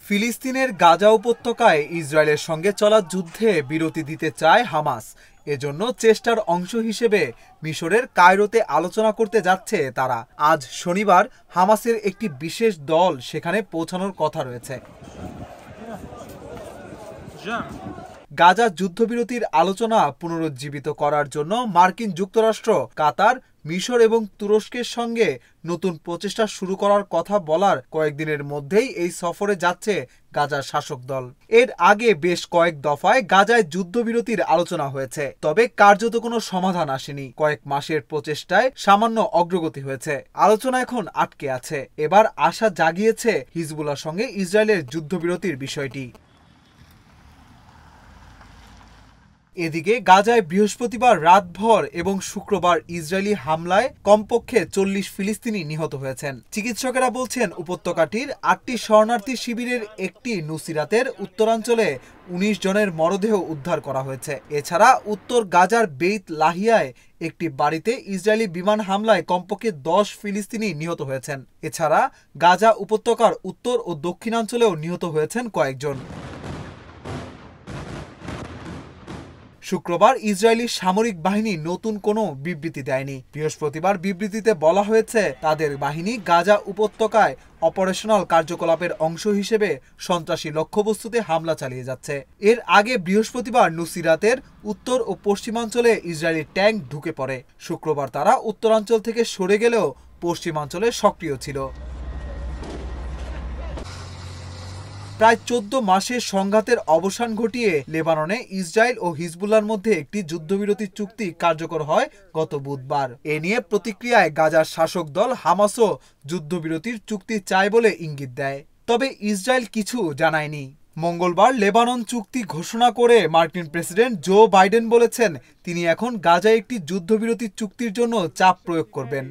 ফিলিস্তিনের গাজা উপত্যকায় ইসরায়েলের সঙ্গে চলা যুদ্ধে বিরতি দিতে চায় হামাস। এজন্য চেষ্টার অংশ হিসেবে মিশরের কায়রোতে আলোচনা করতে যাচ্ছে তারা। আজ শনিবার হামাসের একটি বিশেষ দল সেখানে পৌঁছানোর কথা রয়েছে। গাজা যুদ্ধবিরতির আলোচনা পুনরুজ্জীবিত করার জন্য মার্কিন যুক্তরাষ্ট্র, কাতার, মিশর এবং তুরস্কের সঙ্গে নতুন প্রচেষ্টা শুরু করার কথা বলার কয়েকদিনের মধ্যেই এই সফরে যাচ্ছে গাজার শাসক দল। এর আগে বেশ কয়েক দফায় গাজায় যুদ্ধবিরতির আলোচনা হয়েছে, তবে কার্যত কোনো সমাধান আসেনি। কয়েক মাসের প্রচেষ্টায় সামান্য অগ্রগতি হয়েছে। আলোচনা এখন আটকে আছে। এবার আশা জাগিয়েছে হিজবুল্লাহর সঙ্গে ইসরায়েলের যুদ্ধবিরতির বিষয়টি। এদিকে গাজায় বৃহস্পতিবার রাতভর এবং শুক্রবার ইসরায়েলি হামলায় কমপক্ষে 40 ফিলিস্তিনি নিহত হয়েছেন। চিকিৎসকেরা বলছেন উপত্যকাটির 8টি শরণার্থী শিবিরের একটি নুসিরাতের উত্তরাঞ্চলে 19 জনের মরদেহ উদ্ধার করা হয়েছে। এছাড়া উত্তর গাজার বেইত লাহিয়ায় একটি বাড়িতে ইসরায়েলি বিমান হামলায় কমপক্ষে 10 ফিলিস্তিনি নিহত হয়েছেন। এছাড়া গাজা উপত্যকার উত্তর ও দক্ষিণাঞ্চলেও নিহত হয়েছেন কয়েকজন। শুক্রবার ইসরায়েলি সামরিক বাহিনী নতুন কোনো বিবৃতি দেয়নি। বৃহস্পতিবার বিবৃতিতে বলা হয়েছে তাদের বাহিনী গাজা উপত্যকায় অপারেশনাল কার্যকলাপের অংশ হিসেবে সন্ত্রাসী লক্ষ্যবস্তুতে হামলা চালিয়ে যাচ্ছে। এর আগে বৃহস্পতিবার নুসিরাতের উত্তর ও পশ্চিমাঞ্চলে ইসরায়েলি ট্যাঙ্ক ঢুকে পড়ে। শুক্রবার তারা উত্তরাঞ্চল থেকে সরে গেলেও পশ্চিমাঞ্চলে সক্রিয় ছিল। প্রায় 14 মাসের সংঘাতের অবসান ঘটিয়ে লেবাননে ইসরায়েল ও হিজবুল্লাহর মধ্যে একটি যুদ্ধবিরতি চুক্তি কার্যকর হয় গত বুধবার। এ নিয়ে প্রতিক্রিয়ায় গাজার শাসক দল হামাসও যুদ্ধবিরতির চুক্তি চায় বলে ইঙ্গিত দেয়, তবে ইসরায়েল কিছু জানায়নি। মঙ্গলবার লেবানন চুক্তি ঘোষণা করে মার্কিন প্রেসিডেন্ট জো বাইডেন বলেছেন তিনি এখন গাজায় একটি যুদ্ধবিরতি চুক্তির জন্য চাপ প্রয়োগ করবেন।